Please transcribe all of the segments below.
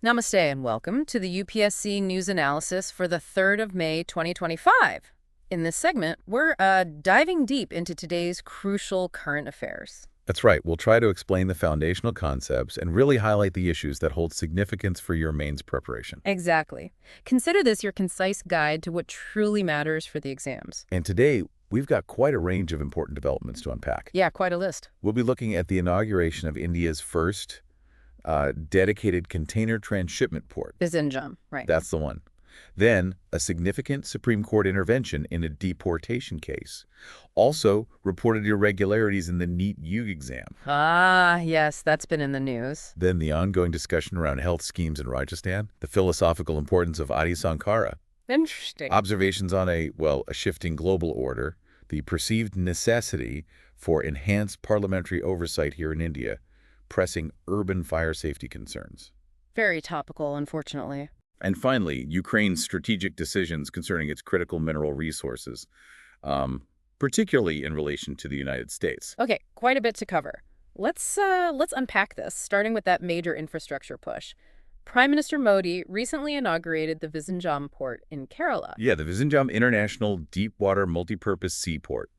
Namaste and welcome to the UPSC News Analysis for the 3rd of May 2025. In this segment, we're diving deep into today's crucial current affairs. That's right. We'll try to explain the foundational concepts and really highlight the issues that hold significance for your mains preparation. Exactly. Consider this your concise guide to what truly matters for the exams. And today, we've got quite a range of important developments to unpack. Yeah, quite a list. We'll be looking at the inauguration of India's first dedicated container transshipment port. Vizinjam, right. That's the one. Then, a significant Supreme Court intervention in a deportation case. Also, reported irregularities in the NEET U exam. Ah, yes, that's been in the news. Then the ongoing discussion around health schemes in Rajasthan, the philosophical importance of Adi Sankara, Interesting. observations on a shifting global order, the perceived necessity for enhanced parliamentary oversight here in India, pressing urban fire safety concerns. Very topical, unfortunately. And finally, Ukraine's strategic decisions concerning its critical mineral resources, particularly in relation to the United States. Okay, quite a bit to cover. Let's unpack this, starting with that major infrastructure push. Prime Minister Modi recently inaugurated the Vizinjam port in Kerala. Yeah, the Vizinjam International Deepwater Multipurpose Seaport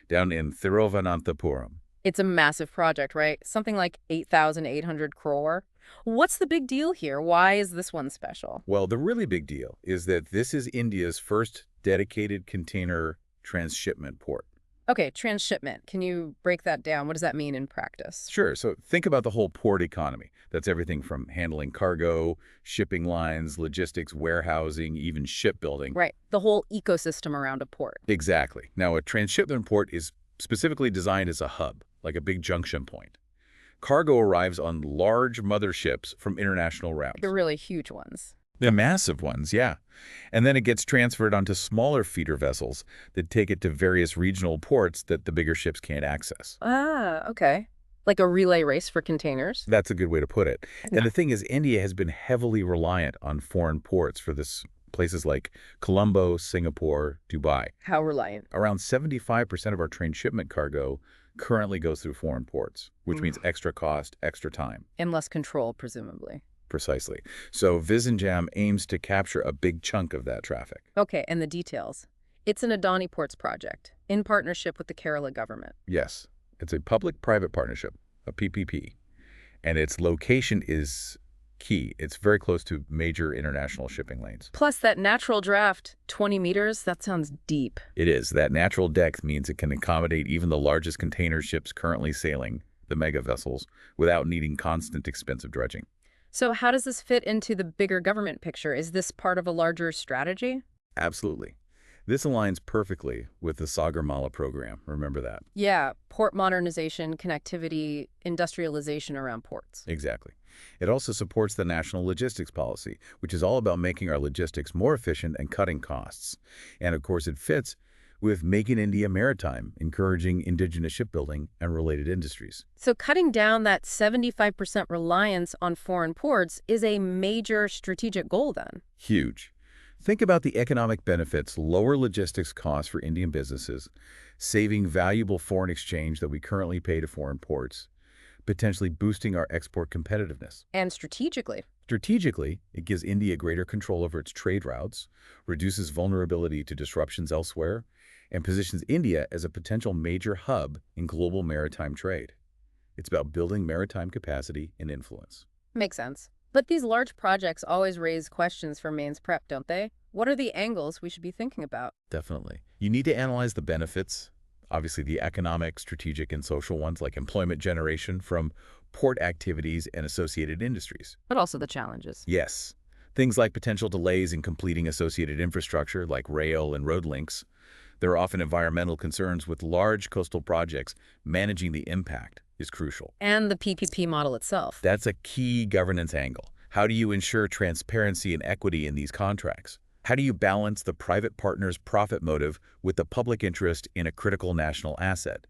down in Thiruvananthapuram. It's a massive project, right? Something like 8,800 crore. What's the big deal here? Why is this one special? Well, the really big deal is that this is India's first dedicated container transshipment port. Okay, transshipment. Can you break that down? What does that mean in practice? Sure. So think about the whole port economy. That's everything from handling cargo, shipping lines, logistics, warehousing, even shipbuilding. Right, the whole ecosystem around a port. Exactly. Now, a transshipment port is specifically designed as a hub, like a big junction point. Cargo arrives on large motherships from international routes. The really huge ones. The massive ones, yeah. And then it gets transferred onto smaller feeder vessels that take it to various regional ports that the bigger ships can't access. Ah, okay. Like a relay race for containers? That's a good way to put it. And the thing is, India has been heavily reliant on foreign ports for this, places like Colombo, Singapore, Dubai. How reliant? Around 75% of our transshipment cargo currently goes through foreign ports, which means extra cost, extra time. And less control, presumably. Precisely. So Vizinjam aims to capture a big chunk of that traffic. Okay, and the details. It's an Adani Ports project in partnership with the Kerala government. Yes, it's a public-private partnership, a PPP, and its location is key. It's very close to major international shipping lanes. Plus that natural draft, 20 meters, that sounds deep. It is. That natural depth means it can accommodate even the largest container ships currently sailing, the mega vessels, without needing constant expensive dredging. So how does this fit into the bigger government picture? Is this part of a larger strategy? Absolutely. This aligns perfectly with the Sagarmala program. Remember that? Yeah, port modernization, connectivity, industrialization around ports. Exactly. It also supports the national logistics policy, which is all about making our logistics more efficient and cutting costs. And of course, it fits with Making India Maritime, encouraging indigenous shipbuilding and related industries. So cutting down that 75% reliance on foreign ports is a major strategic goal then. Huge. Think about the economic benefits, lower logistics costs for Indian businesses, saving valuable foreign exchange that we currently pay to foreign ports, potentially boosting our export competitiveness. And strategically. Strategically, it gives India greater control over its trade routes, reduces vulnerability to disruptions elsewhere, and positions India as a potential major hub in global maritime trade. It's about building maritime capacity and influence. Makes sense. But these large projects always raise questions for mains prep, don't they? What are the angles we should be thinking about? Definitely. You need to analyze the benefits, obviously the economic, strategic, and social ones like employment generation from port activities and associated industries. But also the challenges. Yes. Things like potential delays in completing associated infrastructure like rail and road links. There are often environmental concerns with large coastal projects. Managing the impact is crucial. And the PPP model itself. That's a key governance angle. How do you ensure transparency and equity in these contracts? How do you balance the private partner's profit motive with the public interest in a critical national asset?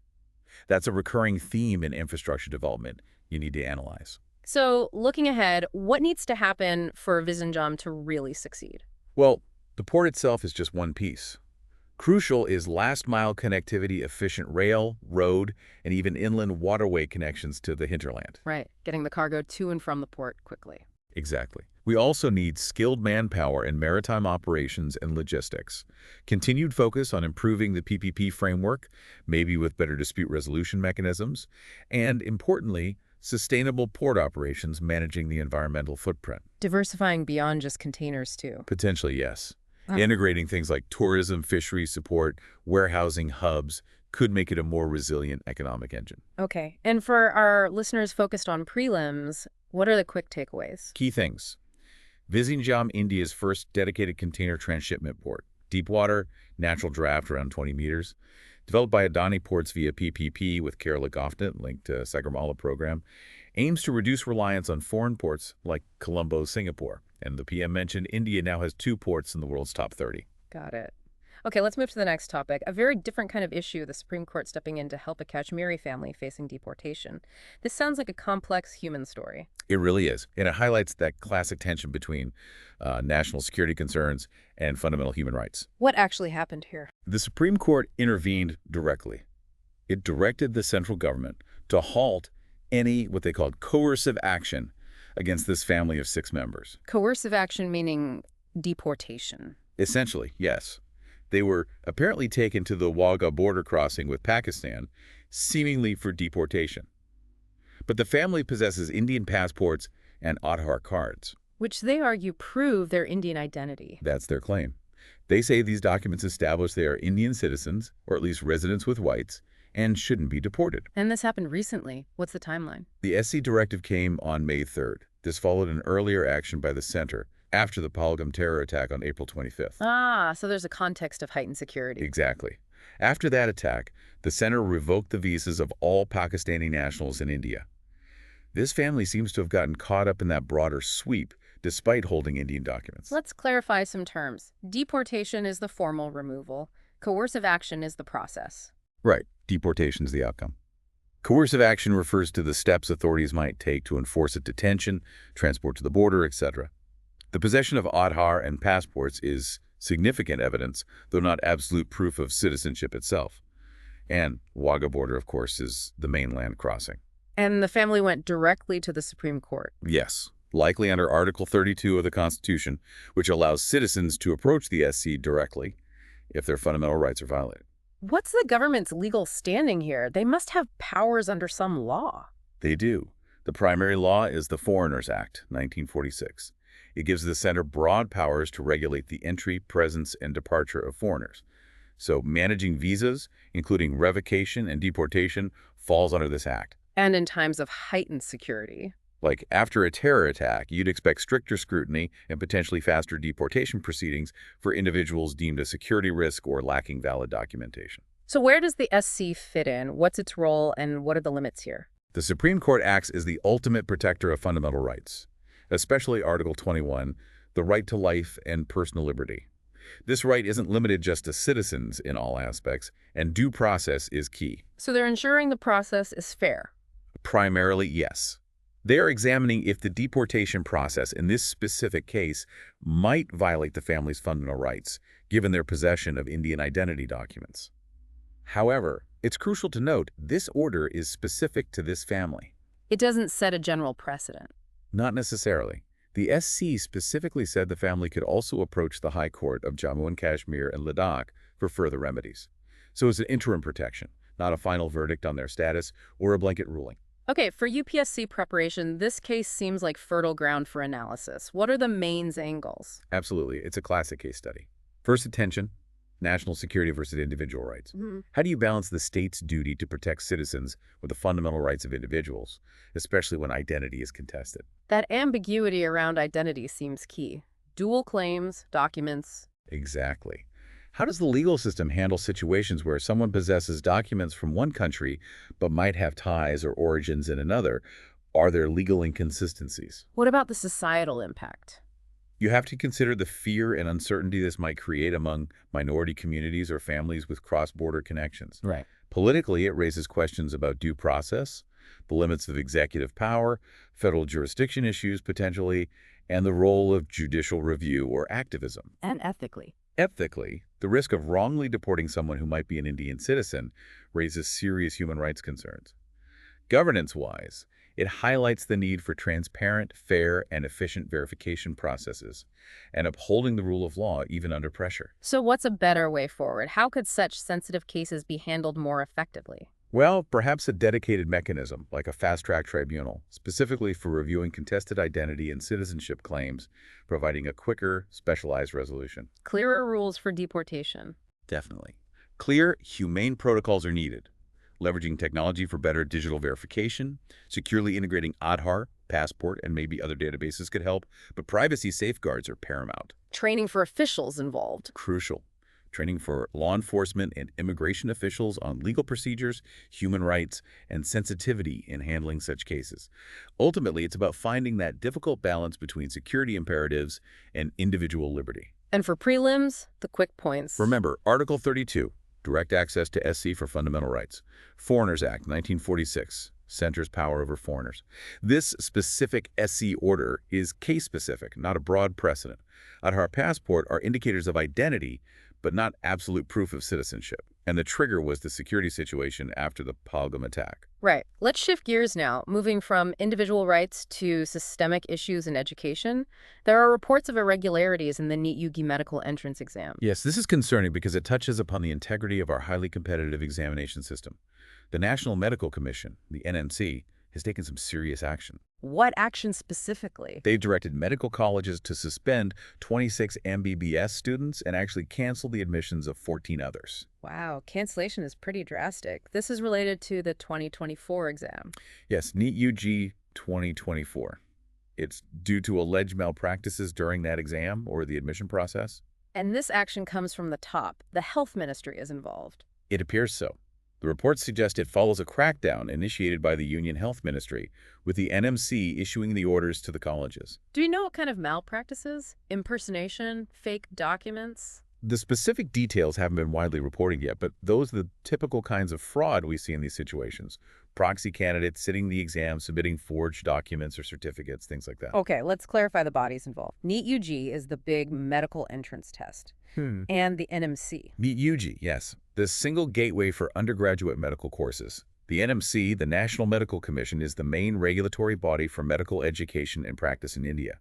That's a recurring theme in infrastructure development you need to analyze. So, looking ahead, what needs to happen for Vizinjam to really succeed? Well, the port itself is just one piece. Crucial is last-mile connectivity, efficient rail, road, and even inland waterway connections to the hinterland. Right, getting the cargo to and from the port quickly. Exactly. We also need skilled manpower in maritime operations and logistics. Continued focus on improving the PPP framework, maybe with better dispute resolution mechanisms, and importantly, sustainable port operations managing the environmental footprint. Diversifying beyond just containers, too. Potentially, yes. Ah. Integrating things like tourism, fishery support, warehousing hubs could make it a more resilient economic engine. Okay. And for our listeners focused on prelims, what are the quick takeaways? Key things. Vizhinjam, India's first dedicated container transshipment port. Deep water, natural draft around 20 meters. Developed by Adani Ports via PPP with Kerala Government linked to Sagarmala program. Aims to reduce reliance on foreign ports like Colombo, Singapore. And the PM mentioned India now has 2 ports in the world's top 30. Got it. Okay, let's move to the next topic. A very different kind of issue, the Supreme Court stepping in to help a Kashmiri family facing deportation. This sounds like a complex human story. It really is. And it highlights that classic tension between national security concerns and fundamental human rights. What actually happened here? The Supreme Court intervened directly. It directed the central government to halt any what they called coercive action against this family of 6 members. Coercive action meaning deportation. Essentially, yes. They were apparently taken to the Wagah border crossing with Pakistan, seemingly for deportation. But the family possesses Indian passports and Aadhaar cards. Which they argue prove their Indian identity. That's their claim. They say these documents establish they are Indian citizens, or at least residents with whites, and shouldn't be deported. And this happened recently. What's the timeline? The SC directive came on May 3rd. This followed an earlier action by the center after the Pahalgam terror attack on April 25th. Ah, so there's a context of heightened security. Exactly. After that attack, the center revoked the visas of all Pakistani nationals in India. This family seems to have gotten caught up in that broader sweep despite holding Indian documents. Let's clarify some terms. Deportation is the formal removal. Coercive action is the process. Right. Deportation is the outcome. Coercive action refers to the steps authorities might take to enforce a detention, transport to the border, etc. The possession of Aadhaar and passports is significant evidence, though not absolute proof of citizenship itself. And Wagah border, of course, is the mainland crossing. And the family went directly to the Supreme Court. Yes, likely under Article 32 of the Constitution, which allows citizens to approach the SC directly if their fundamental rights are violated. What's the government's legal standing here? They must have powers under some law. They do. The primary law is the Foreigners Act, 1946. It gives the center broad powers to regulate the entry, presence, and departure of foreigners. So managing visas, including revocation and deportation, falls under this act. And in times of heightened security. Like after a terror attack, you'd expect stricter scrutiny and potentially faster deportation proceedings for individuals deemed a security risk or lacking valid documentation. So where does the SC fit in? What's its role and what are the limits here? The Supreme Court acts as the ultimate protector of fundamental rights, especially Article 21, the right to life and personal liberty. This right isn't limited just to citizens in all aspects, and due process is key. So they're ensuring the process is fair. Primarily, yes. They are examining if the deportation process in this specific case might violate the family's fundamental rights, given their possession of Indian identity documents. However, it's crucial to note this order is specific to this family. It doesn't set a general precedent. Not necessarily. The SC specifically said the family could also approach the High Court of Jammu and Kashmir and Ladakh for further remedies. So it's an interim protection, not a final verdict on their status or a blanket ruling. Okay, for UPSC preparation, this case seems like fertile ground for analysis. What are the main angles? Absolutely. It's a classic case study. First, attention, national security versus individual rights. How do you balance the state's duty to protect citizens with the fundamental rights of individuals, especially when identity is contested? That ambiguity around identity seems key. Dual claims, documents. Exactly. How does the legal system handle situations where someone possesses documents from one country but might have ties or origins in another? Are there legal inconsistencies? What about the societal impact? You have to consider the fear and uncertainty this might create among minority communities or families with cross-border connections. Right. Politically, it raises questions about due process, the limits of executive power, federal jurisdiction issues potentially, and the role of judicial review or activism. And ethically. Ethically, the risk of wrongly deporting someone who might be an Indian citizen raises serious human rights concerns. Governance-wise, It highlights the need for transparent, fair, and efficient verification processes and upholding the rule of law even under pressure. So what's a better way forward? How could such sensitive cases be handled more effectively? Well, perhaps a dedicated mechanism, like a fast-track tribunal, specifically for reviewing contested identity and citizenship claims, providing a quicker, specialized resolution. Clearer rules for deportation. Definitely. Clear, humane protocols are needed, leveraging technology for better digital verification, securely integrating Aadhaar, passport, and maybe other databases could help, but privacy safeguards are paramount. Training for officials involved. Crucial. Training for law enforcement and immigration officials on legal procedures, human rights, and sensitivity in handling such cases. Ultimately, it's about finding that difficult balance between security imperatives and individual liberty. And for prelims, the quick points. Remember, Article 32, direct access to SC for fundamental rights. Foreigners Act, 1946, centers power over foreigners. This specific SC order is case-specific, not a broad precedent. Aadhaar passport are indicators of identity, but not absolute proof of citizenship. And the trigger was the security situation after the Pahalgam attack. Right. Let's shift gears now, moving from individual rights to systemic issues in education. There are reports of irregularities in the NEET UGI medical entrance exam. Yes, this is concerning because it touches upon the integrity of our highly competitive examination system. The National Medical Commission, the NMC, has taken some serious action. What action specifically? They've directed medical colleges to suspend 26 MBBS students and actually cancel the admissions of 14 others. Wow, cancellation is pretty drastic. This is related to the 2024 exam. Yes, NEET UG 2024. It's due to alleged malpractices during that exam or the admission process. And this action comes from the top. The health ministry is involved. It appears so. The reports suggest it follows a crackdown initiated by the Union Health Ministry, with the NMC issuing the orders to the colleges. Do you know what kind of malpractices? Impersonation? Fake documents? The specific details haven't been widely reported yet, but those are the typical kinds of fraud we see in these situations. Proxy candidates sitting the exam, submitting forged documents or certificates, things like that. Okay, let's clarify the bodies involved. NEET UG is the big medical entrance test. And the NMC. NEET UG, yes. The single gateway for undergraduate medical courses. The NMC, the National Medical Commission, is the main regulatory body for medical education and practice in India.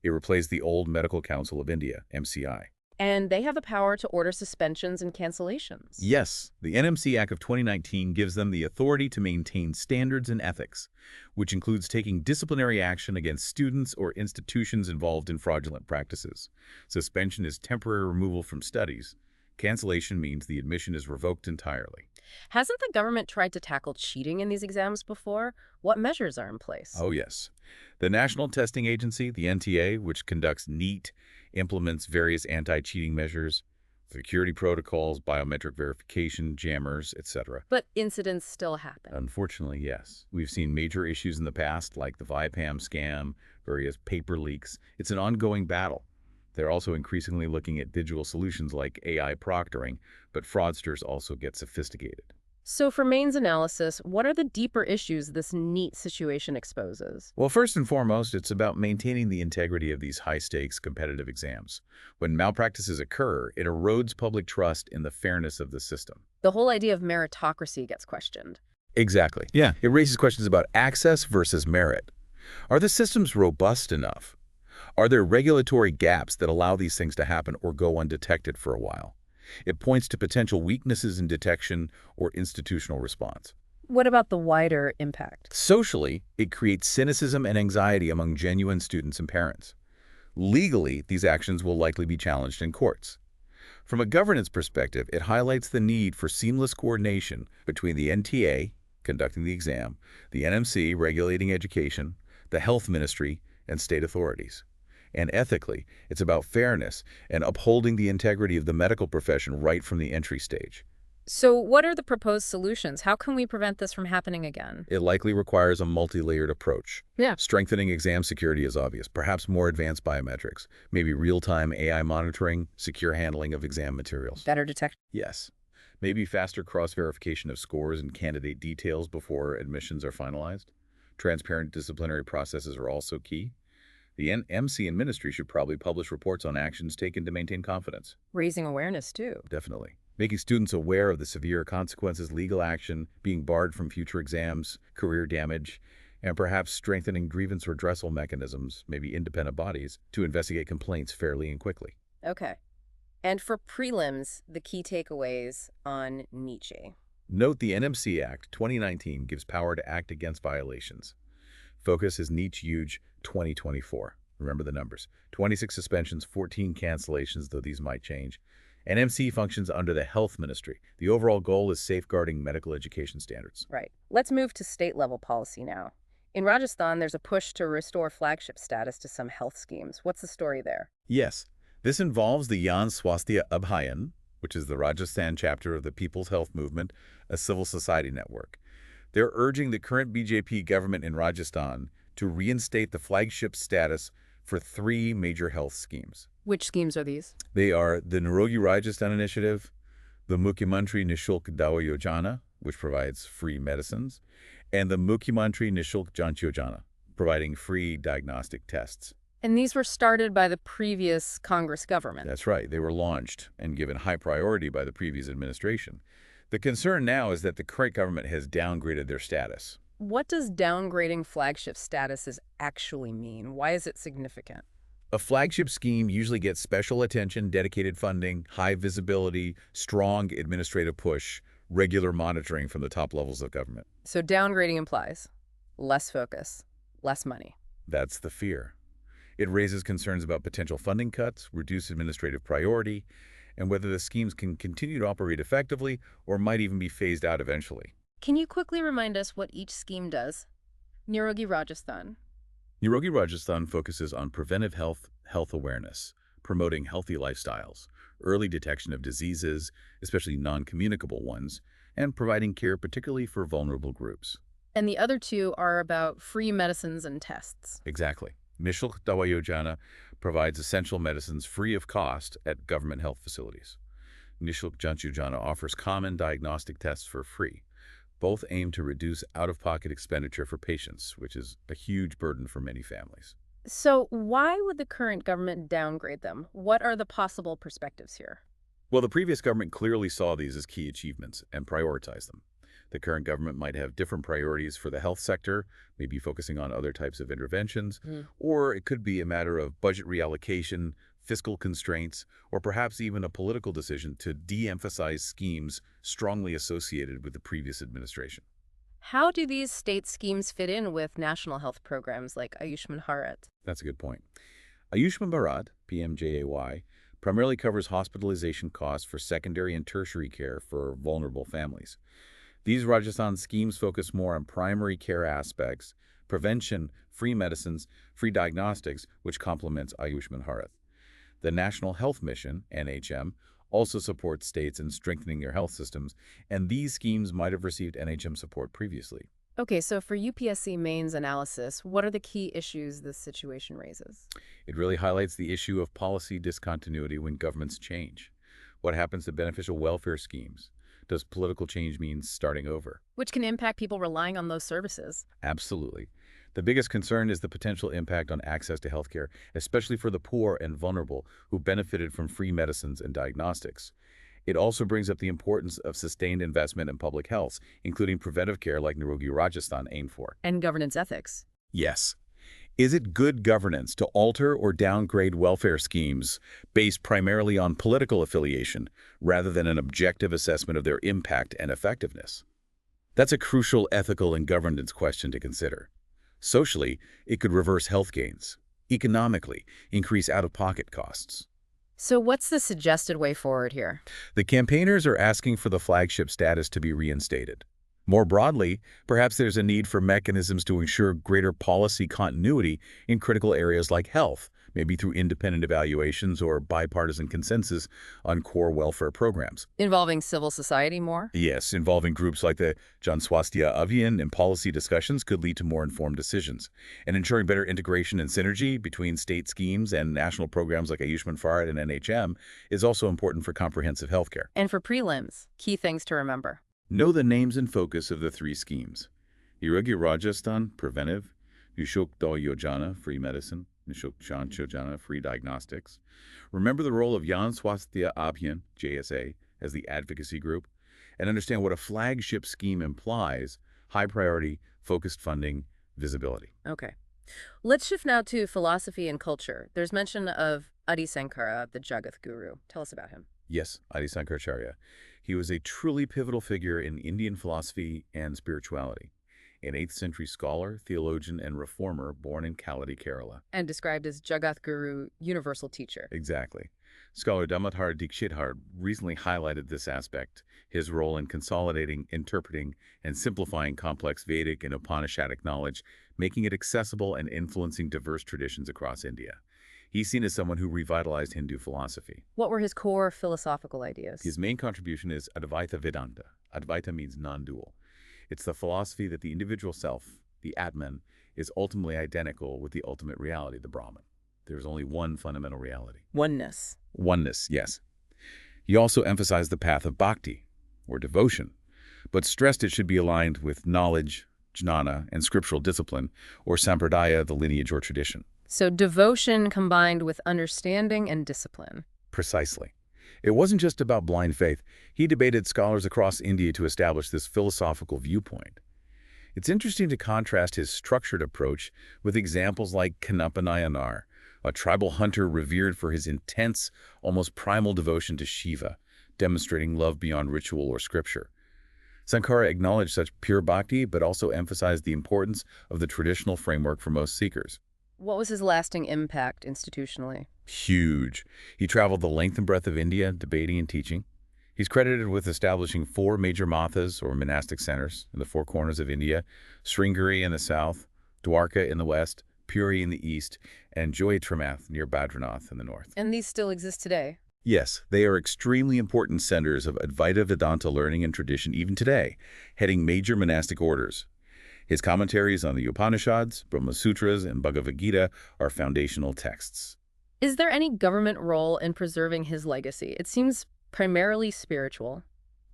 It replaced the old Medical Council of India, MCI. And they have the power to order suspensions and cancellations. Yes, the NMC Act of 2019 gives them the authority to maintain standards and ethics, which includes taking disciplinary action against students or institutions involved in fraudulent practices. Suspension is temporary removal from studies. Cancellation means the admission is revoked entirely. Hasn't the government tried to tackle cheating in these exams before? What measures are in place? Oh, yes. The National Testing Agency, the NTA, which conducts NEET, implements various anti-cheating measures, security protocols, biometric verification, jammers, etc. But incidents still happen. Unfortunately, yes. We've seen major issues in the past, like the VIPAM scam, various paper leaks. It's an ongoing battle. They're also increasingly looking at digital solutions like AI proctoring, but fraudsters also get sophisticated. So for mains analysis, what are the deeper issues this NEET situation exposes? Well, first and foremost, it's about maintaining the integrity of these high-stakes competitive exams. When malpractices occur, it erodes public trust in the fairness of the system. The whole idea of meritocracy gets questioned. Exactly. Yeah, it raises questions about access versus merit. Are the systems robust enough? Are there regulatory gaps that allow these things to happen or go undetected for a while? It points to potential weaknesses in detection or institutional response. What about the wider impact? Socially, it creates cynicism and anxiety among genuine students and parents. Legally, these actions will likely be challenged in courts. From a governance perspective, it highlights the need for seamless coordination between the NTA, conducting the exam, the NMC, regulating education, the health ministry, and state authorities. And ethically, it's about fairness and upholding the integrity of the medical profession right from the entry stage. So what are the proposed solutions? How can we prevent this from happening again? It likely requires a multi-layered approach. Yeah. Strengthening exam security is obvious, perhaps more advanced biometrics, maybe real-time AI monitoring, secure handling of exam materials. Better detection. Yes. Maybe faster cross-verification of scores and candidate details before admissions are finalized. Transparent disciplinary processes are also key. The NMC and ministry should probably publish reports on actions taken to maintain confidence. Raising awareness, too. Definitely. Making students aware of the severe consequences, legal action, being barred from future exams, career damage. and perhaps strengthening grievance redressal mechanisms, maybe independent bodies, to investigate complaints fairly and quickly. Okay. And for prelims, the key takeaways on Nietzsche. Note the NMC Act 2019 gives power to act against violations. Focus is Nietzsche Huge 2024. Remember the numbers. 26 suspensions, 14 cancellations, though these might change. NMC functions under the Health Ministry. The overall goal is safeguarding medical education standards. Right. Let's move to state-level policy now. In Rajasthan, there's a push to restore flagship status to some health schemes. What's the story there? Yes, this involves the Jan Swasthya Abhiyan, which is the Rajasthan chapter of the People's Health Movement, a civil society network. They're urging the current BJP government in Rajasthan to reinstate the flagship status for 3 major health schemes. Which schemes are these? They are the Nirogi Rajasthan Initiative, the Mukhyamantri Nishulk Dawa Yojana, which provides free medicines, and the Mukhyamantri Nishulk Janch Yojana, providing free diagnostic tests. And these were started by the previous Congress government. That's right. They were launched and given high priority by the previous administration. The concern now is that the current government has downgraded their status. What does downgrading flagship statuses actually mean? Why is it significant? A flagship scheme usually gets special attention, dedicated funding, high visibility, strong administrative push, regular monitoring from the top levels of government. So downgrading implies less focus, less money. That's the fear. It raises concerns about potential funding cuts, reduced administrative priority, and whether the schemes can continue to operate effectively or might even be phased out eventually. Can you quickly remind us what each scheme does? Nirogi Rajasthan. Nirogi Rajasthan focuses on preventive health awareness, promoting healthy lifestyles, early detection of diseases, especially non-communicable ones, and providing care particularly for vulnerable groups. And the other 2 are about free medicines and tests. Exactly. Nishulk Dawa Yojana provides essential medicines free of cost at government health facilities. Nishulk Janch Yojana offers common diagnostic tests for free. Both aim to reduce out-of-pocket expenditure for patients, which is a huge burden for many families. So why would the current government downgrade them? What are the possible perspectives here? Well, the previous government clearly saw these as key achievements and prioritized them. The current government might have different priorities for the health sector, maybe focusing on other types of interventions, or it could be a matter of budget reallocation, fiscal constraints, or perhaps even a political decision to de-emphasize schemes strongly associated with the previous administration. How do these state schemes fit in with national health programs like Ayushman Bharat? That's a good point. Ayushman Bharat, PMJAY, primarily covers hospitalization costs for secondary and tertiary care for vulnerable families. These Rajasthan schemes focus more on primary care aspects, prevention, free medicines, free diagnostics, which complements Ayushman Bharat. The National Health Mission, NHM, also supports states in strengthening their health systems, and these schemes might have received NHM support previously. Okay, so for UPSC mains analysis, what are the key issues this situation raises? It really highlights the issue of policy discontinuity when governments change. What happens to beneficial welfare schemes? Does political change mean starting over? Which can impact people relying on those services. Absolutely. The biggest concern is the potential impact on access to healthcare, especially for the poor and vulnerable who benefited from free medicines and diagnostics. It also brings up the importance of sustained investment in public health, including preventive care like Nirogi Rajasthan aimed for. And governance ethics. Yes. Is it good governance to alter or downgrade welfare schemes based primarily on political affiliation rather than an objective assessment of their impact and effectiveness? That's a crucial ethical and governance question to consider. Socially, it could reverse health gains. Economically, increase out-of-pocket costs. So what's the suggested way forward here? The campaigners are asking for the flagship status to be reinstated. More broadly, perhaps there's a need for mechanisms to ensure greater policy continuity in critical areas like health, maybe through independent evaluations or bipartisan consensus on core welfare programs. Involving civil society more? Yes, involving groups like the Jan Swasthya Abhiyan in policy discussions could lead to more informed decisions. And ensuring better integration and synergy between state schemes and national programs like Ayushman Bharat and NHM is also important for comprehensive healthcare. And for prelims, key things to remember. Know the names and focus of the 3 schemes. Nirogi Rajasthan, preventive. Nishulk Dawa Yojana, free medicine. Nishulk Janch Yojana, free diagnostics. Remember the role of Jan Swasthya Abhiyan, JSA, as the advocacy group, and understand what a flagship scheme implies: high priority, focused funding, visibility. Okay. Let's shift now to philosophy and culture. There's mention of Adi Sankara, the Jagat Guru. Tell us about him. Yes, Adi Sankaracharya. He was a truly pivotal figure in Indian philosophy and spirituality. An 8th century scholar, theologian, and reformer born in Kaladi, Kerala. And described as Jagat Guru, universal teacher. Exactly. Scholar Damothar Dikshithar recently highlighted this aspect, his role in consolidating, interpreting, and simplifying complex Vedic and Upanishadic knowledge, making it accessible and influencing diverse traditions across India. He's seen as someone who revitalized Hindu philosophy. What were his core philosophical ideas? His main contribution is Advaita Vedanta. Advaita means non-dual. It's the philosophy that the individual self, the Atman, is ultimately identical with the ultimate reality, the Brahman. There's only one fundamental reality. Oneness. Oneness, yes. He also emphasized the path of bhakti, or devotion, but stressed it should be aligned with knowledge, jnana, and scriptural discipline, or sampradaya, the lineage or tradition. So devotion combined with understanding and discipline. Precisely. It wasn't just about blind faith. He debated scholars across India to establish this philosophical viewpoint. It's interesting to contrast his structured approach with examples like Kannappa Nayanar, a tribal hunter revered for his intense, almost primal devotion to Shiva, demonstrating love beyond ritual or scripture. Sankara acknowledged such pure bhakti, but also emphasized the importance of the traditional framework for most seekers. What was his lasting impact institutionally? Huge. He traveled the length and breadth of India, debating and teaching. He's credited with establishing 4 major mathas, or monastic centers, in the 4 corners of India: Sringeri in the south, Dwarka in the west, Puri in the east, and Joytramath near Badranath in the north. And these still exist today? Yes, they are extremely important centers of Advaita Vedanta learning and tradition even today, heading major monastic orders. His commentaries on the Upanishads, Brahma Sutras, and Bhagavad Gita are foundational texts. Is there any government role in preserving his legacy? It seems primarily spiritual.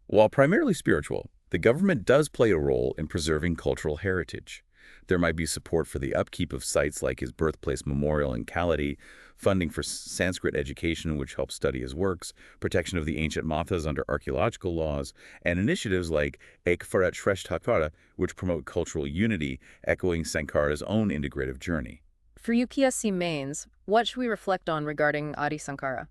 While primarily spiritual, the government does play a role in preserving cultural heritage. There might be support for the upkeep of sites like his birthplace memorial in Kaladi, funding for Sanskrit education which helps study his works, protection of the ancient mathas under archaeological laws, and initiatives like Ek Bharat Shreshtha Bharat, which promote cultural unity, echoing Sankara's own integrative journey. For UPSC mains, what should we reflect on regarding Adi Sankara?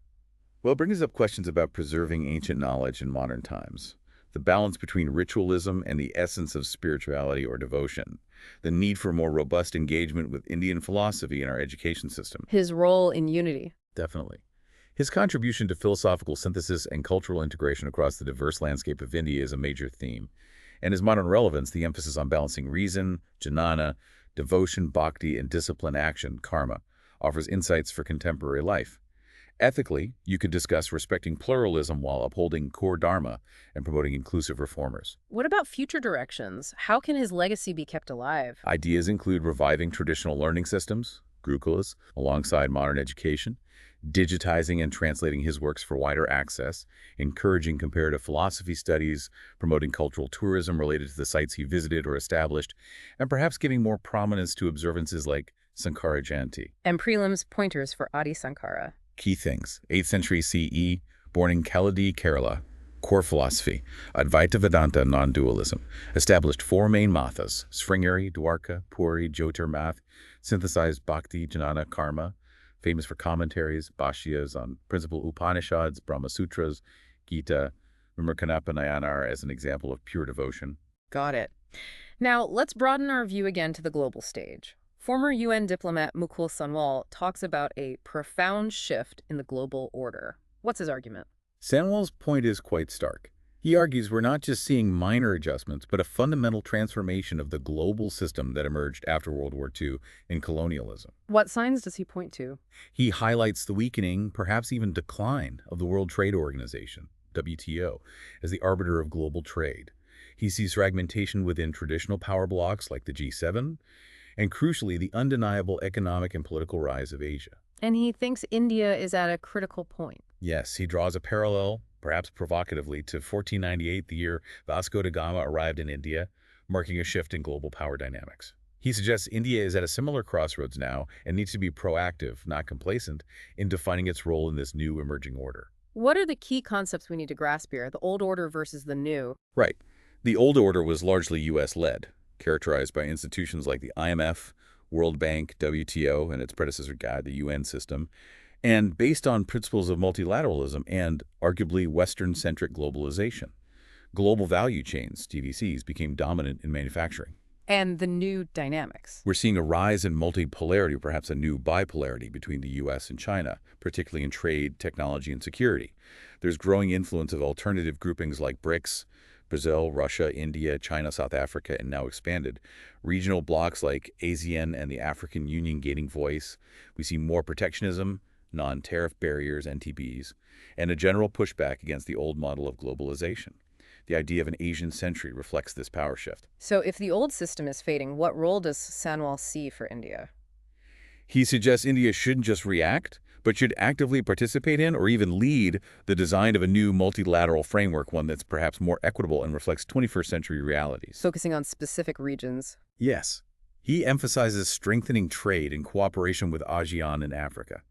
Well, it brings up questions about preserving ancient knowledge in modern times, the balance between ritualism and the essence of spirituality or devotion, the need for more robust engagement with Indian philosophy in our education system. His role in unity. Definitely. His contribution to philosophical synthesis and cultural integration across the diverse landscape of India is a major theme. And his modern relevance, the emphasis on balancing reason, jnana, devotion, bhakti, and discipline action, karma, offers insights for contemporary life. Ethically, you could discuss respecting pluralism while upholding core dharma and promoting inclusive reformers. What about future directions? How can his legacy be kept alive? Ideas include reviving traditional learning systems, gurukulas, alongside modern education, digitizing and translating his works for wider access, encouraging comparative philosophy studies, promoting cultural tourism related to the sites he visited or established, and perhaps giving more prominence to observances like Sankara Jayanti. And prelims pointers for Adi Sankara. Key things: 8th century CE, born in Kaladi, Kerala. Core philosophy: Advaita Vedanta non-dualism. Established 4 main mathas: Sringeri, Dwarka, Puri, Jyotirmath. Synthesized bhakti, jnana, karma. Famous for commentaries, bhashyas on principal Upanishads, Brahma Sutras, Gita. Remember Kannappa Nayanar as an example of pure devotion. Got it. Now, let's broaden our view again to the global stage. Former UN diplomat Mukul Sanwal talks about a profound shift in the global order. What's his argument? Sanwal's point is quite stark. He argues we're not just seeing minor adjustments, but a fundamental transformation of the global system that emerged after World War II in colonialism. What signs does he point to? He highlights the weakening, perhaps even decline, of the World Trade Organization, WTO, as the arbiter of global trade. He sees fragmentation within traditional power blocs like the G7, and crucially, the undeniable economic and political rise of Asia. And he thinks India is at a critical point. Yes, he draws a parallel, perhaps provocatively, to 1498, the year Vasco da Gama arrived in India, marking a shift in global power dynamics. He suggests India is at a similar crossroads now and needs to be proactive, not complacent, in defining its role in this new emerging order. What are the key concepts we need to grasp here, the old order versus the new? Right. The old order was largely U.S.-led. characterized by institutions like the IMF, World Bank, WTO, and its predecessor guide, the UN system, and based on principles of multilateralism and, arguably, Western-centric globalization. Global value chains, GVCs, became dominant in manufacturing. And the new dynamics. We're seeing a rise in multipolarity, perhaps a new bipolarity between the U.S. and China, particularly in trade, technology, and security. There's growing influence of alternative groupings like BRICS, Brazil, Russia, India, China, South Africa, and now expanded. Regional blocs like ASEAN and the African Union gaining voice. We see more protectionism, non-tariff barriers, NTBs, and a general pushback against the old model of globalization. The idea of an Asian century reflects this power shift. So if the old system is fading, what role does Sanwal see for India? He suggests India shouldn't just react, but should actively participate in or even lead the design of a new multilateral framework, one that's perhaps more equitable and reflects 21st century realities. Focusing on specific regions. Yes. He emphasizes strengthening trade and cooperation with ASEAN and Africa,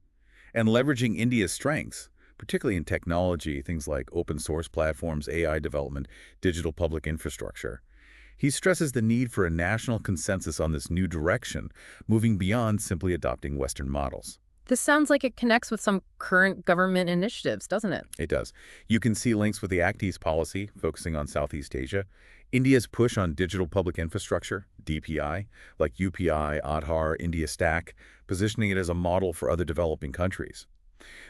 and leveraging India's strengths, particularly in technology, things like open source platforms, AI development, digital public infrastructure. He stresses the need for a national consensus on this new direction, moving beyond simply adopting Western models. This sounds like it connects with some current government initiatives, doesn't it? It does. You can see links with the Act East policy, focusing on Southeast Asia, India's push on digital public infrastructure, DPI, like UPI, Aadhaar, India Stack, positioning it as a model for other developing countries.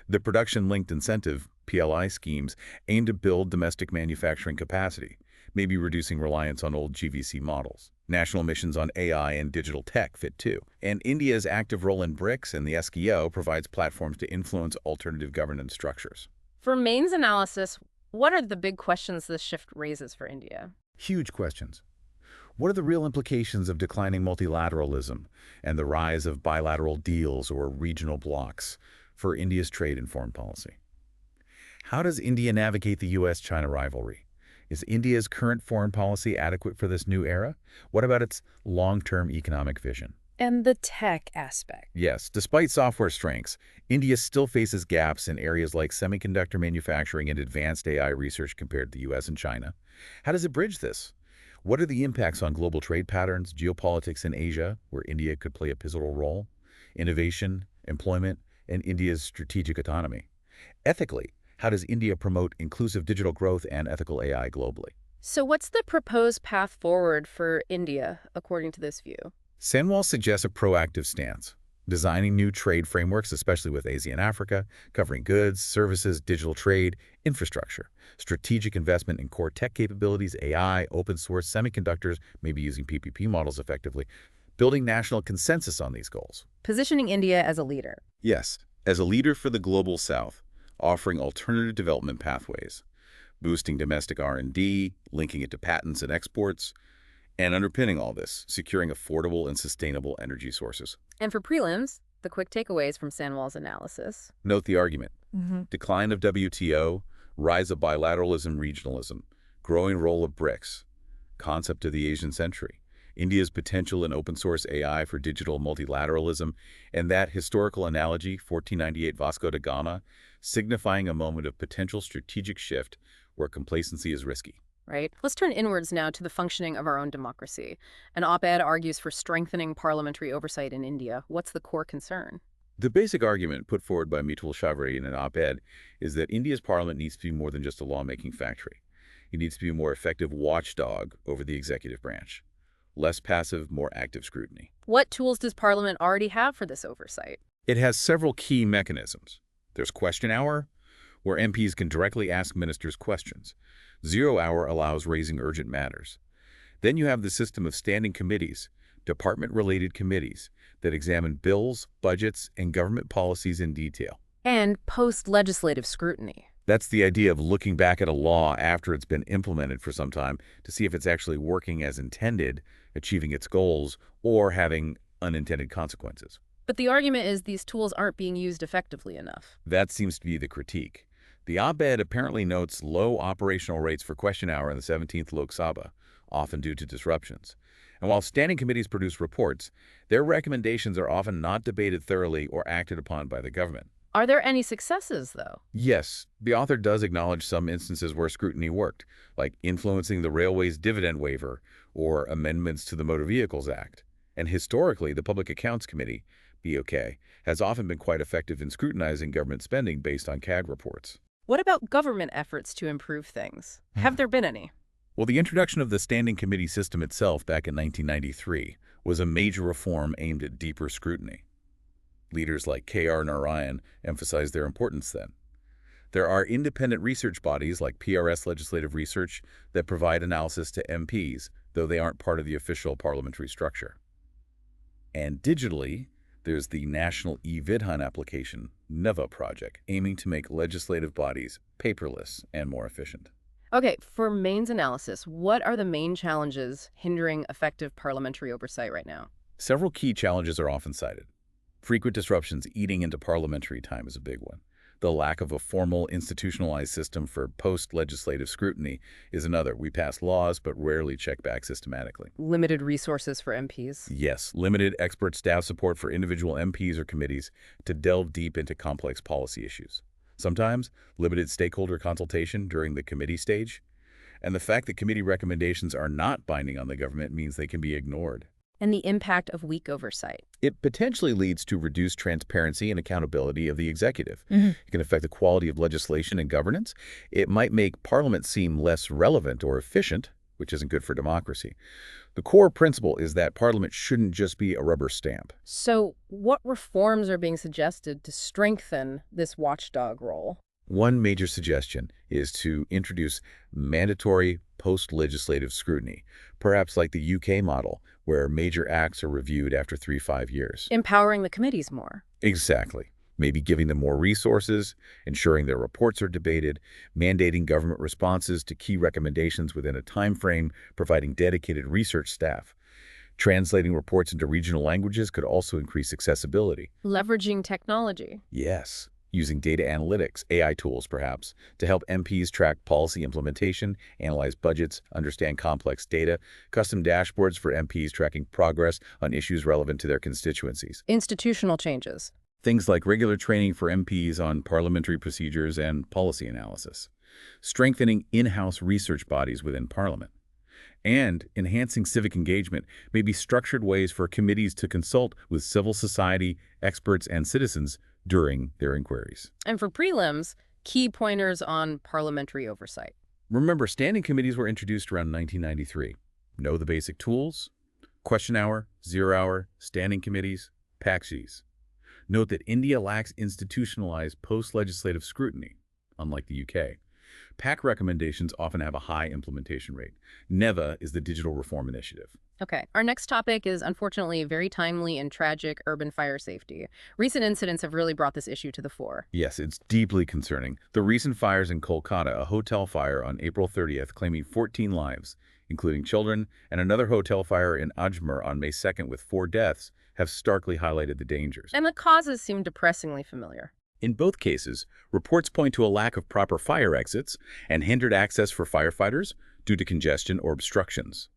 The production-linked incentive, PLI schemes, aim to build domestic manufacturing capacity, maybe reducing reliance on old GVC models. National missions on AI and digital tech fit too. And India's active role in BRICS and the SKO provides platforms to influence alternative governance structures. For Main's analysis, what are the big questions this shift raises for India? Huge questions. What are the real implications of declining multilateralism and the rise of bilateral deals or regional blocs for India's trade and foreign policy? How does India navigate the U.S.-China rivalry? Is India's current foreign policy adequate for this new era? What about its long-term economic vision? And the tech aspect. Yes, despite software strengths, India still faces gaps in areas like semiconductor manufacturing and advanced AI research compared to the U.S. and China. How does it bridge this? What are the impacts on global trade patterns, geopolitics in Asia, where India could play a pivotal role, innovation, employment, and India's strategic autonomy? Ethically, how does India promote inclusive digital growth and ethical AI globally? So what's the proposed path forward for India, according to this view? Sanwal suggests a proactive stance, designing new trade frameworks, especially with ASEAN Africa, covering goods, services, digital trade, infrastructure, strategic investment in core tech capabilities, AI, open source, semiconductors, maybe using PPP models effectively, building national consensus on these goals. Positioning India as a leader. Yes, as a leader for the global South, offering alternative development pathways, boosting domestic R&D, linking it to patents and exports, and underpinning all this, securing affordable and sustainable energy sources. And for prelims, the quick takeaways from Sanwal's analysis. Note the argument. Decline of WTO, rise of bilateralism, regionalism, growing role of BRICS, concept of the Asian century, India's potential in open source AI for digital multilateralism, and that historical analogy, 1498 Vasco da Gama, signifying a moment of potential strategic shift where complacency is risky. Right. Let's turn inwards now to the functioning of our own democracy. An op-ed argues for strengthening parliamentary oversight in India. What's the core concern? The basic argument put forward by Mitul Chaveri in an op-ed is that India's parliament needs to be more than just a lawmaking factory. It needs to be a more effective watchdog over the executive branch. Less passive, more active scrutiny. What tools does Parliament already have for this oversight? It has several key mechanisms. There's Question Hour, where MPs can directly ask ministers questions. Zero Hour allows raising urgent matters. Then you have the system of standing committees, department-related committees, that examine bills, budgets, and government policies in detail. And post-legislative scrutiny. That's the idea of looking back at a law after it's been implemented for some time to see if it's actually working as intended, achieving its goals, or having unintended consequences. But the argument is these tools aren't being used effectively enough. That seems to be the critique. The op-ed apparently notes low operational rates for Question Hour in the 17th Lok Sabha, often due to disruptions. And while standing committees produce reports, their recommendations are often not debated thoroughly or acted upon by the government. Are there any successes, though? Yes, the author does acknowledge some instances where scrutiny worked, like influencing the railway's dividend waiver or amendments to the Motor Vehicles Act. And historically, the Public Accounts Committee, BOK, has often been quite effective in scrutinizing government spending based on CAG reports. What about government efforts to improve things? Have there been any? Well, the introduction of the standing committee system itself back in 1993 was a major reform aimed at deeper scrutiny. Leaders like K.R. Narayan emphasized their importance then. There are independent research bodies like PRS Legislative Research that provide analysis to MPs, though they aren't part of the official parliamentary structure. And digitally, there's the National eVidHun application, NEVA project, aiming to make legislative bodies paperless and more efficient. Okay, for mains analysis, what are the main challenges hindering effective parliamentary oversight right now? Several key challenges are often cited. Frequent disruptions eating into parliamentary time is a big one. The lack of a formal institutionalized system for post-legislative scrutiny is another. We pass laws, but rarely check back systematically. Limited resources for MPs. Yes, limited expert staff support for individual MPs or committees to delve deep into complex policy issues. Sometimes, limited stakeholder consultation during the committee stage. And the fact that committee recommendations are not binding on the government means they can be ignored. And the impact of weak oversight. It potentially leads to reduced transparency and accountability of the executive. It can affect the quality of legislation and governance. It might make Parliament seem less relevant or efficient, which isn't good for democracy. The core principle is that Parliament shouldn't just be a rubber stamp. So what reforms are being suggested to strengthen this watchdog role? One major suggestion is to introduce mandatory post-legislative scrutiny, perhaps like the UK model, where major acts are reviewed after 3-5 years. Empowering the committees more. Exactly. Maybe giving them more resources, ensuring their reports are debated, mandating government responses to key recommendations within a time frame, providing dedicated research staff. Translating reports into regional languages could also increase accessibility. Leveraging technology. Yes. Using data analytics, AI tools perhaps, to help MPs track policy implementation, analyze budgets, understand complex data, custom dashboards for MPs tracking progress on issues relevant to their constituencies. Institutional changes. Things like regular training for MPs on parliamentary procedures and policy analysis. Strengthening in-house research bodies within Parliament. And enhancing civic engagement may be structured ways for committees to consult with civil society, experts, and citizens during their inquiries. And for prelims, key pointers on parliamentary oversight. Remember, standing committees were introduced around 1993. Know the basic tools: question hour, 0 hour, standing committees, PACSIs. Note that India lacks institutionalized post-legislative scrutiny, unlike the UK. PAC recommendations often have a high implementation rate. NEVA is the digital reform initiative. Okay, our next topic is unfortunately very timely and tragic: urban fire safety. Recent incidents have really brought this issue to the fore. Yes, it's deeply concerning. The recent fires in Kolkata, a hotel fire on April 30th claiming 14 lives, including children, and another hotel fire in Ajmer on May 2nd with 4 deaths, have starkly highlighted the dangers. And the causes seem depressingly familiar. In both cases, reports point to a lack of proper fire exits and hindered access for firefighters due to congestion or obstructions.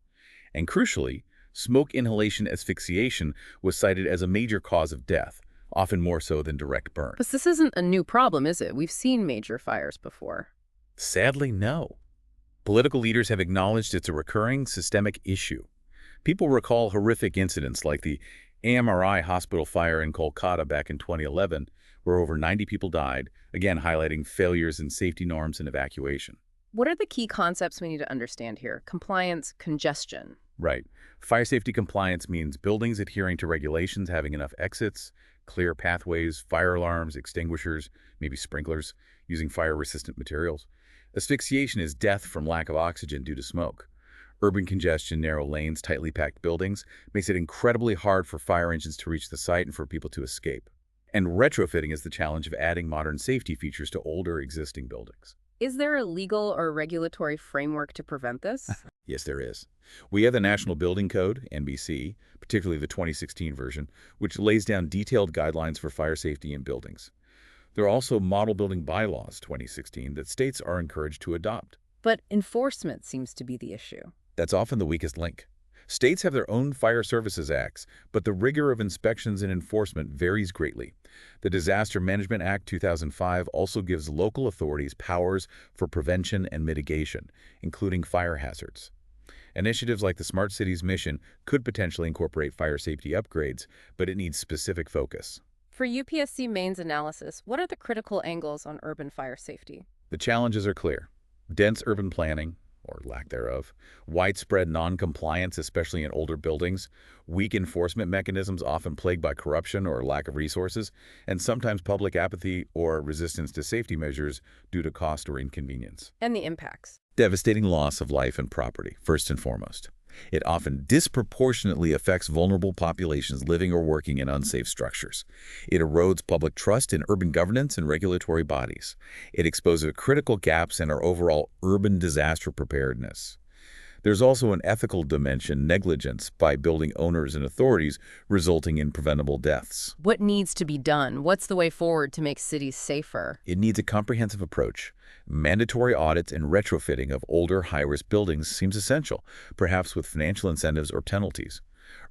And crucially, smoke inhalation asphyxiation was cited as a major cause of death, often more so than direct burn. But this isn't a new problem, is it? We've seen major fires before. Sadly, no. Political leaders have acknowledged it's a recurring systemic issue. People recall horrific incidents like the AMRI hospital fire in Kolkata back in 2011, where over 90 people died, again highlighting failures in safety norms and evacuation. What are the key concepts we need to understand here? Compliance, congestion. Right. Fire safety compliance means buildings adhering to regulations, having enough exits, clear pathways, fire alarms, extinguishers, maybe sprinklers, using fire-resistant materials. Asphyxiation is death from lack of oxygen due to smoke. Urban congestion, narrow lanes, tightly packed buildings makes it incredibly hard for fire engines to reach the site and for people to escape. And retrofitting is the challenge of adding modern safety features to older existing buildings. Is there a legal or regulatory framework to prevent this? Yes, there is. We have the National Building Code, NBC, particularly the 2016 version, which lays down detailed guidelines for fire safety in buildings. There are also Model Building Bylaws, 2016, that states are encouraged to adopt. But enforcement seems to be the issue. That's often the weakest link. States have their own fire services acts, but the rigor of inspections and enforcement varies greatly. The Disaster Management Act 2005 also gives local authorities powers for prevention and mitigation, including fire hazards. Initiatives like the Smart Cities mission could potentially incorporate fire safety upgrades, but it needs specific focus. For UPSC mains analysis, what are the critical angles on urban fire safety? The challenges are clear. Dense urban planning, or lack thereof, widespread non-compliance, especially in older buildings, weak enforcement mechanisms often plagued by corruption or lack of resources, and sometimes public apathy or resistance to safety measures due to cost or inconvenience. And the impacts. Devastating loss of life and property, first and foremost. It often disproportionately affects vulnerable populations living or working in unsafe structures. It erodes public trust in urban governance and regulatory bodies. It exposes critical gaps in our overall urban disaster preparedness. There's also an ethical dimension, negligence by building owners and authorities, resulting in preventable deaths. What needs to be done? What's the way forward to make cities safer? It needs a comprehensive approach. Mandatory audits and retrofitting of older, high-risk buildings seems essential, perhaps with financial incentives or penalties.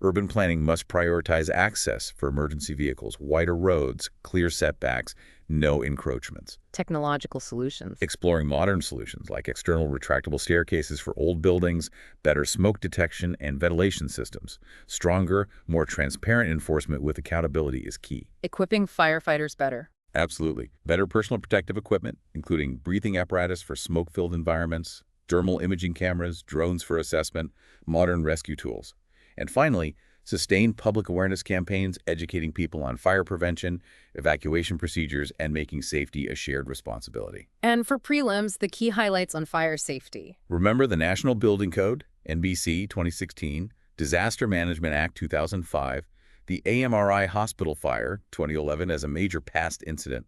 Urban planning must prioritize access for emergency vehicles, wider roads, clear setbacks, no encroachments. Technological solutions. Exploring modern solutions like external retractable staircases for old buildings, better smoke detection and ventilation systems. Stronger, more transparent enforcement with accountability is key. Equipping firefighters better. Absolutely. Better personal protective equipment, including breathing apparatus for smoke-filled environments, thermal imaging cameras, drones for assessment, modern rescue tools. And finally, sustained public awareness campaigns educating people on fire prevention, evacuation procedures, and making safety a shared responsibility. And for prelims, the key highlights on fire safety. Remember the National Building Code, NBC 2016, Disaster Management Act 2005, the AMRI hospital fire 2011 as a major past incident,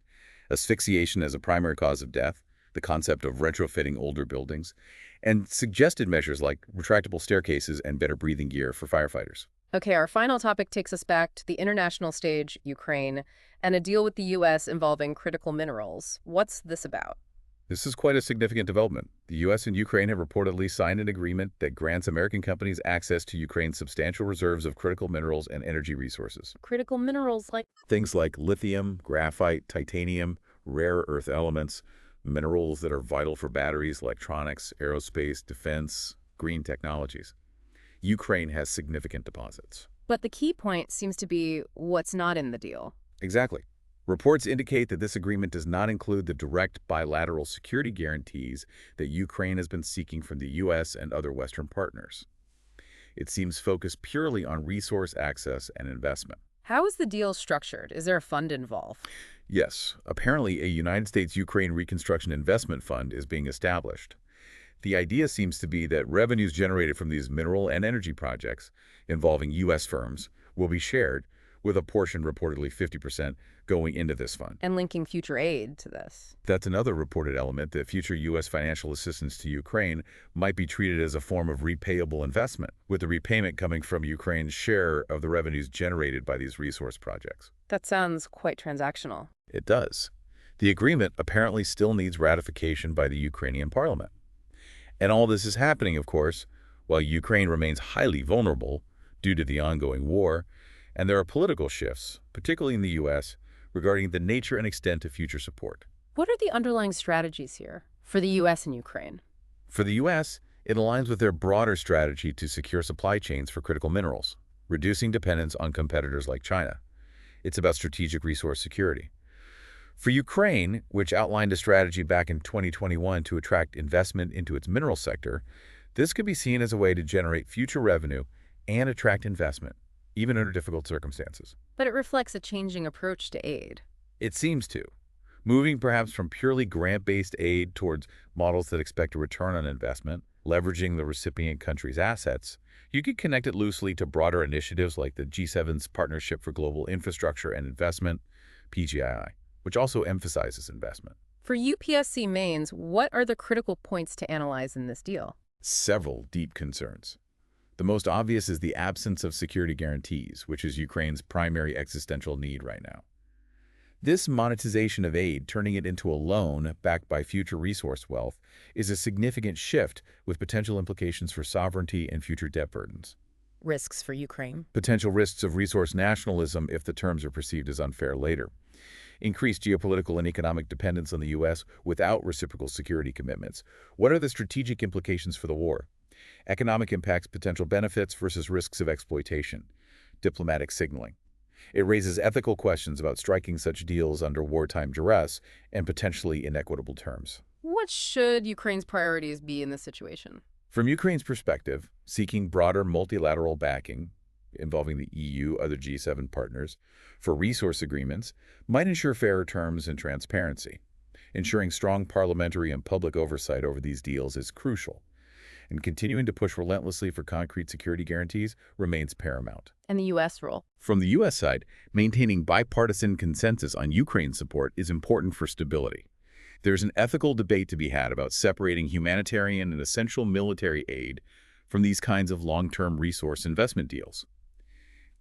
asphyxiation as a primary cause of death, the concept of retrofitting older buildings, and suggested measures like retractable staircases and better breathing gear for firefighters. Okay, our final topic takes us back to the international stage, Ukraine, and a deal with the U.S. involving critical minerals. What's this about? This is quite a significant development. The U.S. and Ukraine have reportedly signed an agreement that grants American companies access to Ukraine's substantial reserves of critical minerals and energy resources. Critical minerals like? Things like lithium, graphite, titanium, rare earth elements, minerals that are vital for batteries, electronics, aerospace, defense, green technologies. Ukraine has significant deposits. But the key point seems to be what's not in the deal. Exactly. Reports indicate that this agreement does not include the direct bilateral security guarantees that Ukraine has been seeking from the U.S. and other Western partners. It seems focused purely on resource access and investment. How is the deal structured? Is there a fund involved? Yes, apparently a United States-Ukraine Reconstruction Investment Fund is being established. The idea seems to be that revenues generated from these mineral and energy projects involving U.S. firms will be shared, with a portion, reportedly 50%, going into this fund. And linking future aid to this. That's another reported element, that future U.S. financial assistance to Ukraine might be treated as a form of repayable investment, with the repayment coming from Ukraine's share of the revenues generated by these resource projects. That sounds quite transactional. It does. The agreement apparently still needs ratification by the Ukrainian parliament. And all this is happening, of course, while Ukraine remains highly vulnerable due to the ongoing war, and there are political shifts, particularly in the U.S., regarding the nature and extent of future support. What are the underlying strategies here for the U.S. and Ukraine? For the U.S., it aligns with their broader strategy to secure supply chains for critical minerals, reducing dependence on competitors like China. It's about strategic resource security. For Ukraine, which outlined a strategy back in 2021 to attract investment into its mineral sector, this could be seen as a way to generate future revenue and attract investment, even under difficult circumstances. But it reflects a changing approach to aid. It seems to. Moving perhaps from purely grant-based aid towards models that expect a return on investment, leveraging the recipient country's assets, you could connect it loosely to broader initiatives like the G7's Partnership for Global Infrastructure and Investment, PGII, which also emphasizes investment. For UPSC mains, what are the critical points to analyze in this deal? Several deep concerns. The most obvious is the absence of security guarantees, which is Ukraine's primary existential need right now. This monetization of aid, turning it into a loan backed by future resource wealth, is a significant shift with potential implications for sovereignty and future debt burdens. Risks for Ukraine. Potential risks of resource nationalism if the terms are perceived as unfair later. Increased geopolitical and economic dependence on the U.S. without reciprocal security commitments. What are the strategic implications for the war? economic impacts, potential benefits versus risks of exploitation, diplomatic signaling. It raises ethical questions about striking such deals under wartime duress and potentially inequitable terms. What should Ukraine's priorities be in this situation? From Ukraine's perspective, seeking broader multilateral backing, involving the EU, other G7 partners, for resource agreements might ensure fairer terms and transparency. Ensuring strong parliamentary and public oversight over these deals is crucial, and continuing to push relentlessly for concrete security guarantees remains paramount. And the U.S. role? From the U.S. side, maintaining bipartisan consensus on Ukraine support is important for stability. There's an ethical debate to be had about separating humanitarian and essential military aid from these kinds of long-term resource investment deals.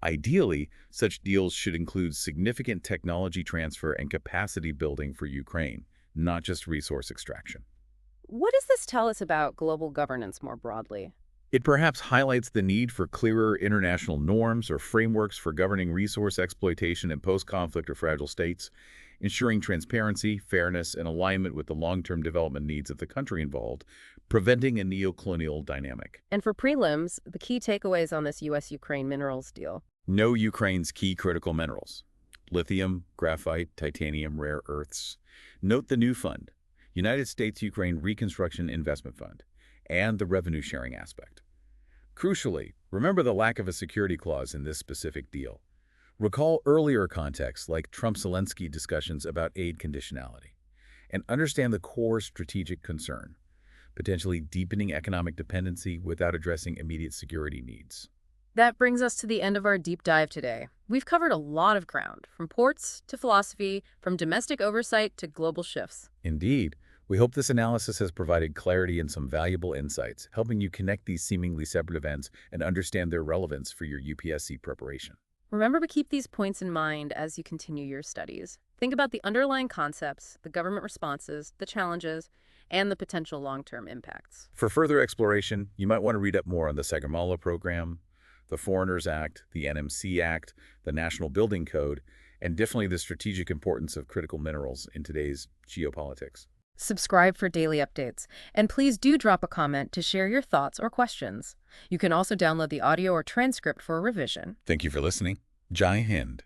Ideally, such deals should include significant technology transfer and capacity building for Ukraine, not just resource extraction. What does this tell us about global governance more broadly? It perhaps highlights the need for clearer international norms or frameworks for governing resource exploitation in post-conflict or fragile states, ensuring transparency, fairness, and alignment with the long-term development needs of the country involved, preventing a neo-colonial dynamic. And for prelims, the key takeaways on this U.S.-Ukraine minerals deal. Know Ukraine's key critical minerals: lithium, graphite, titanium, rare earths. Note the new fund, United States-Ukraine Reconstruction Investment Fund, and the revenue-sharing aspect. Crucially, remember the lack of a security clause in this specific deal. Recall earlier contexts like Trump-Zelensky discussions about aid conditionality, and understand the core strategic concern, potentially deepening economic dependency without addressing immediate security needs. That brings us to the end of our deep dive today. We've covered a lot of ground, from ports to philosophy, from domestic oversight to global shifts. Indeed, we hope this analysis has provided clarity and some valuable insights, helping you connect these seemingly separate events and understand their relevance for your UPSC preparation. Remember to keep these points in mind as you continue your studies. Think about the underlying concepts, the government responses, the challenges, and the potential long-term impacts. For further exploration, you might want to read up more on the Sagamala Program, the Foreigners Act, the NMC Act, the National Building Code, and definitely the strategic importance of critical minerals in today's geopolitics. Subscribe for daily updates, and please do drop a comment to share your thoughts or questions. You can also download the audio or transcript for a revision. Thank you for listening. Jai Hind.